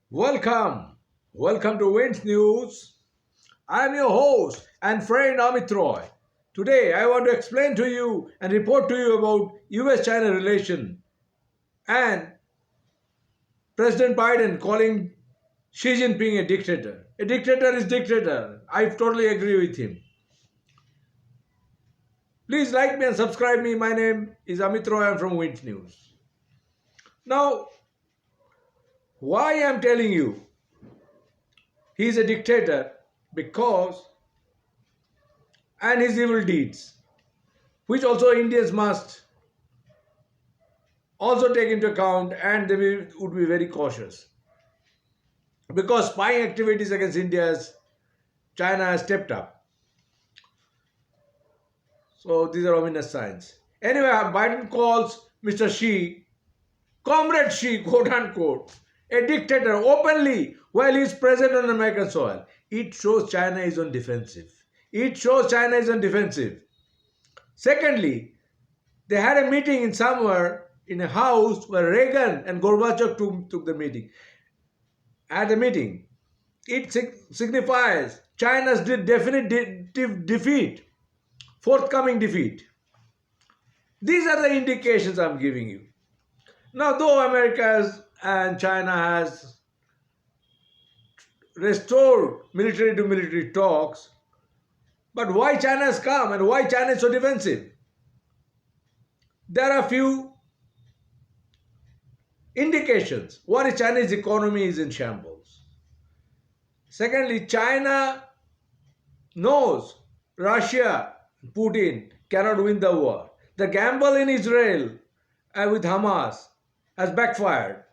Welcome. Welcome to Wins News. I'm your host and friend Amit Roy. Today I want to explain to you and report to you about US China relation and President Biden calling Xi Jinping a dictator. A dictator is dictator. I totally agree with him. Please like me and subscribe me. My name is Amit Roy. I'm from Wins News. Now, why I'm telling you he's a dictator? Because and his evil deeds, which also Indians must also take into account, and would be very cautious because spying activities against India's China has stepped up. So these are ominous signs. Anyway, Biden calls Mr. Xi, Comrade Xi, quote unquote, a dictator openly while he is present on American soil. It shows China is on defensive. It shows China is on defensive. Secondly, they had a meeting in somewhere in a house where Reagan and Gorbachev took the meeting. At the meeting, it signifies China's definitive defeat, forthcoming defeat. These are the indications I'm giving you. Now, though America and China has restored military to military talks, but why China has come and why China is so defensive? There are few indications. One is Chinese economy is in shambles. Secondly, China knows Russia, Putin cannot win the war. The gamble in Israel with Hamas has backfired.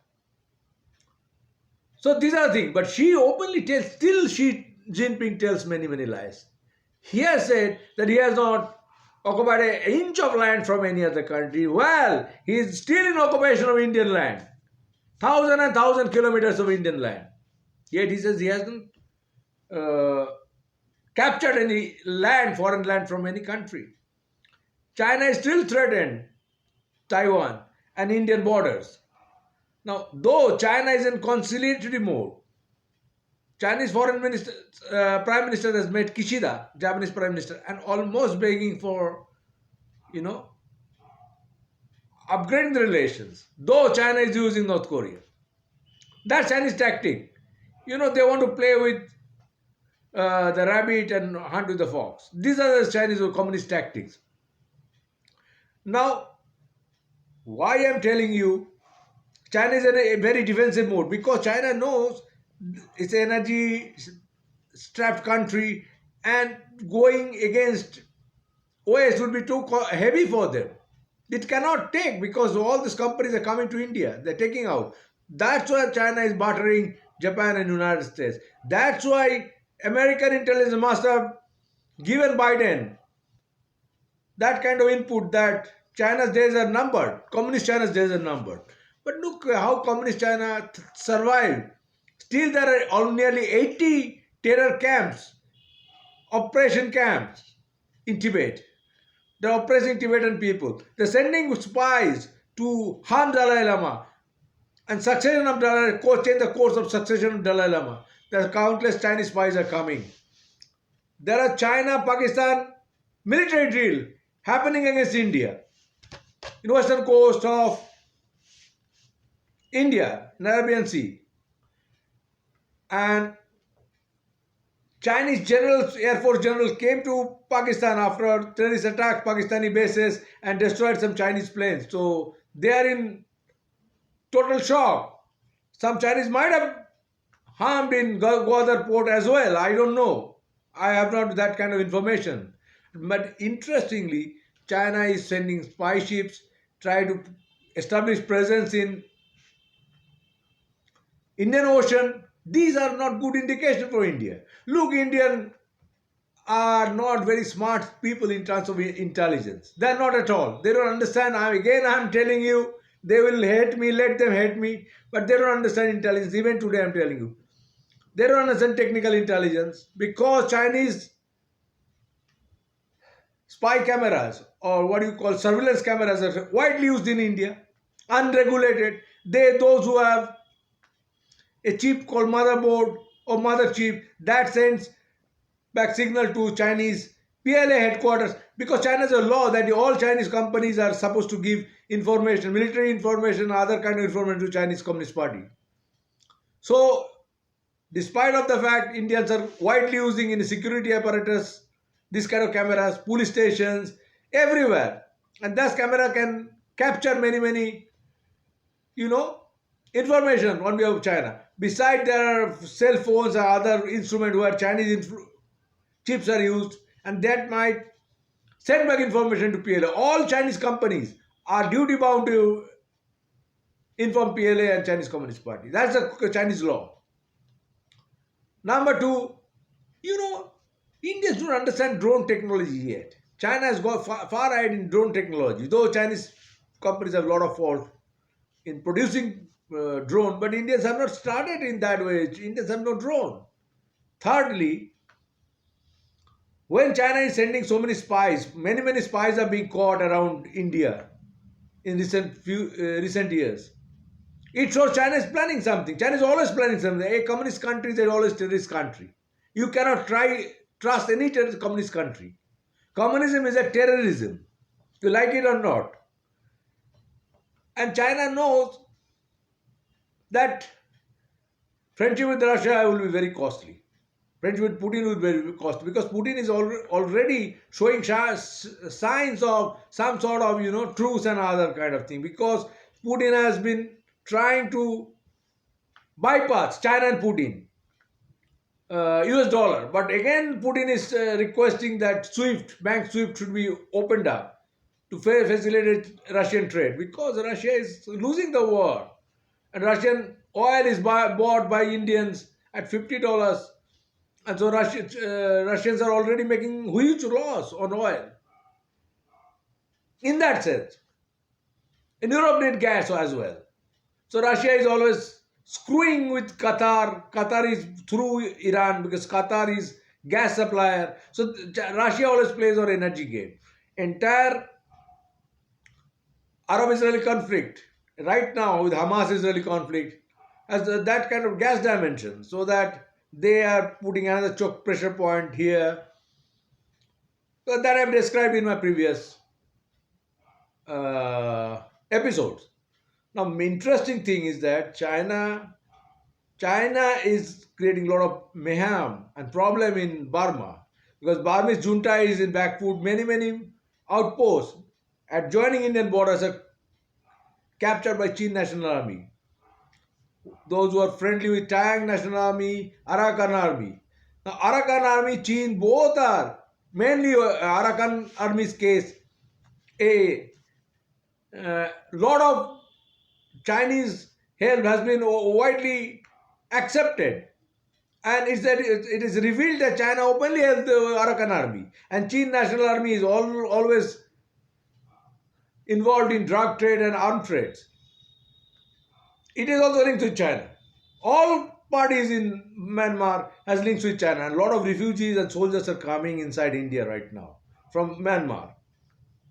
So these are things. But she openly tells, still Xi Jinping tells many, many lies. He has said that he has not occupied an inch of land from any other country. Well, he is still in occupation of Indian land. Thousand and thousand kilometers of Indian land. Yet he says he hasn't captured any land, foreign land from any country. China is still threatened Taiwan and Indian borders. Now, though China is in conciliatory mode, Chinese foreign minister, prime minister has met Kishida, Japanese prime minister, and almost begging for, upgrading the relations. Though China is using North Korea, that's Chinese tactic. They want to play with the rabbit and hunt with the fox. These are the Chinese or communist tactics. Now, why I'm telling you, China is in a very defensive mode because China knows it's an energy strapped country and going against OS would be too heavy for them. It cannot take because all these companies are coming to India. They're taking out. That's why China is bartering Japan and United States. That's why American intelligence must have given Biden that kind of input that China's days are numbered. Communist China's days are numbered. But look how Communist China survived. Still there are nearly 80 terror camps, operation camps in Tibet. They're oppressing Tibetan people. They're sending spies to harm Dalai Lama. And succession of Dalai Lama, change the course of succession of Dalai Lama. There are countless Chinese spies are coming. There are China-Pakistan military drill happening against India in western coast of India, in Arabian Sea. And Chinese generals, Air Force generals came to Pakistan after terrorist attacks Pakistani bases and destroyed some Chinese planes. So they are in total shock. Some Chinese might have harmed in Gwadar port as well. I don't know. I have not that kind of information. But interestingly, China is sending spy ships, try to establish presence in Indian Ocean. These are not good indication for India. Look, Indians are not very smart people in terms of intelligence. They are not at all. They don't understand. I'm telling you, they will hate me, let them hate me, but they don't understand intelligence. Even today I'm telling you. They don't understand technical intelligence because Chinese spy cameras or what you call surveillance cameras are widely used in India, unregulated. Those who have a chip called motherboard or mother chip that sends back signal to Chinese PLA headquarters, because China has a law that all Chinese companies are supposed to give information, military information, other kind of information to Chinese Communist Party. So, despite of the fact Indians are widely using in security apparatus this kind of cameras, police stations, everywhere, and this camera can capture many you know information on behalf of China. Besides, there are cell phones and other instruments where Chinese chips are used, and that might send back information to PLA. All Chinese companies are duty bound to inform PLA and Chinese Communist Party. That's the Chinese law. Number two, you know, Indians don't understand drone technology yet. China has got far ahead in drone technology, though Chinese companies have a lot of fault in producing drone, but Indians have not started in that way. Indians have no drone. Thirdly, when China is sending so many spies, many spies are being caught around India in recent years. It shows China is planning something. China is always planning something. A communist country is always terrorist country. You cannot trust any communist country. Communism is a terrorism. You like it or not. And China knows that friendship with Russia will be very costly. Friendship with Putin will be very costly, because Putin is already showing signs of some sort of truce and other kind of thing. Because Putin has been trying to bypass China and Putin, US dollar. But again, Putin is requesting that bank SWIFT should be opened up to facilitate Russian trade, because Russia is losing the war. And Russian oil is bought by Indians at $50. And so Russians are already making huge loss on oil. In that sense, in Europe need gas as well. So Russia is always screwing with Qatar. Qatar is through Iran, because Qatar is gas supplier. So Russia always plays on energy game. Entire Arab-Israeli conflict right now with Hamas-Israeli conflict has that kind of gas dimension, so that they are putting another choke pressure point here. So that I've described in my previous episodes. Now, interesting thing is that China is creating a lot of mayhem and problem in Burma, because Burmese junta is in back foot. Many outposts adjoining Indian borders are captured by Chin National Army. Those who are friendly with Tang National Army, Arakan Army. Now, Arakan Army, Chin, both are mainly Arakan Army's case. A lot of Chinese help has been widely accepted, and it is revealed that China openly helped the Arakan Army, and Chin National Army is always involved in drug trade and arms trades. It is also linked with China. All parties in Myanmar has links with China, and a lot of refugees and soldiers are coming inside India right now from Myanmar,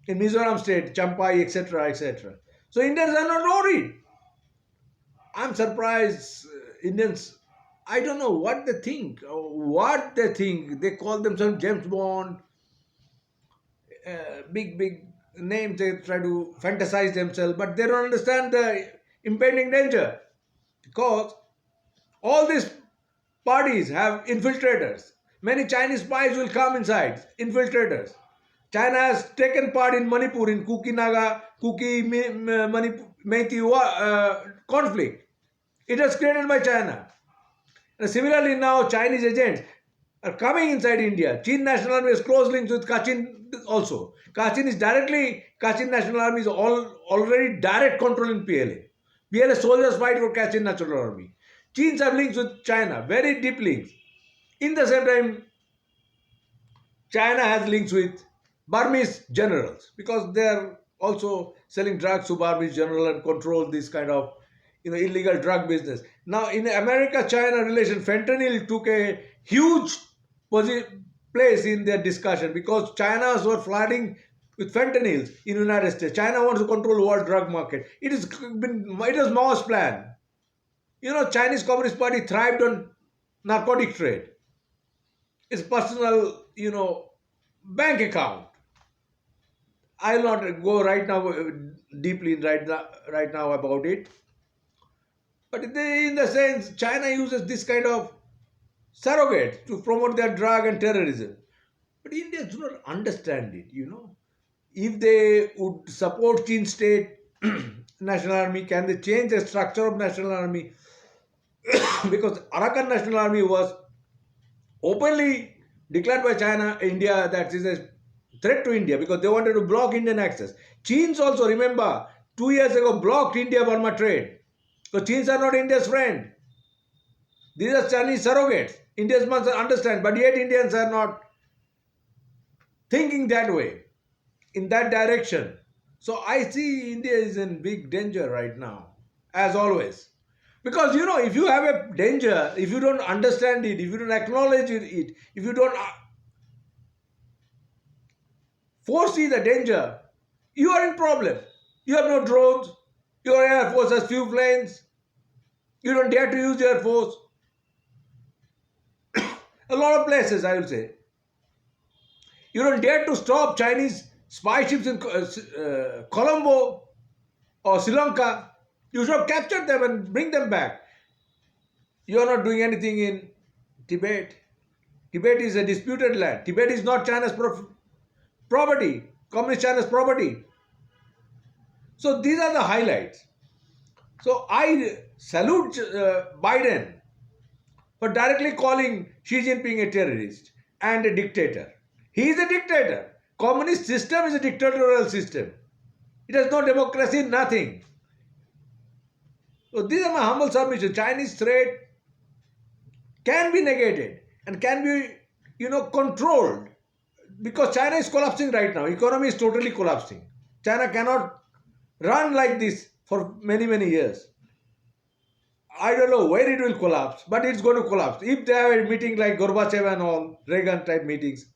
in Mizoram state, Champai, etc. So Indians are not worried. I'm surprised. Indians, I don't know what they think. They call themselves James Bond, big names. They try to fantasize themselves, but they don't understand the impending danger, because all these parties have infiltrators. Many Chinese spies will come inside, infiltrators. China has taken part in Manipur, in Meiteis conflict. It was created by China. And similarly, now Chinese agents are coming inside India. Chin National Army has close links with Kachin also. Kachin National Army is already direct control in PLA. PLA soldiers fight for Kachin National Army. Chin's have links with China, very deep links. In the same time, China has links with Burmese generals, because they are also selling drugs to Burmese general and control this kind of illegal drug business. Now, in America-China relation, fentanyl took a huge place in their discussion, because China were flooding with fentanyl in the United States. China wants to control world drug market. It was Mao's plan. Chinese Communist Party thrived on narcotic trade. Its personal, bank account. I'll not go right now deeply right now about it. But in the sense, China uses this kind of surrogate to promote their drug and terrorism. But Indians do not understand it. If they would support Chin state national army, can they change the structure of national army? Because Arakan National Army was openly declared by China, India, that is a threat to India because they wanted to block Indian access. Chins also, remember, 2 years ago blocked India-Burma trade. So Chins are not India's friend. These are Chinese surrogates. Indians must understand, but yet Indians are not thinking that way, in that direction. So I see India is in big danger right now, as always. Because if you have a danger, if you don't understand it, if you don't acknowledge it, if you don't foresee the danger, you are in problem. You have no drones, your air force has few planes, you don't dare to use air force. A lot of places, I will say. You don't dare to stop Chinese spy ships in Colombo or Sri Lanka. You should have captured them and bring them back. You are not doing anything in Tibet. Tibet is a disputed land. Tibet is not China's property, Communist China's property. So these are the highlights. So I salute Biden for directly calling Xi Jinping a terrorist and a dictator. He is a dictator. Communist system is a dictatorial system. It has no democracy, nothing. So these are my humble submissions. Chinese threat can be negated and can be, controlled because China is collapsing right now. Economy is totally collapsing. China cannot run like this for many, many years. I don't know where it will collapse, but it's going to collapse. If they have a meeting like Gorbachev and all, Reagan type meetings.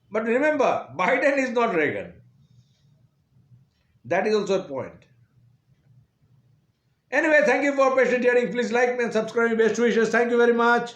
But remember, Biden is not Reagan. That is also a point. Anyway, thank you for patient hearing. Please like me and subscribe me. Best wishes. Thank you very much.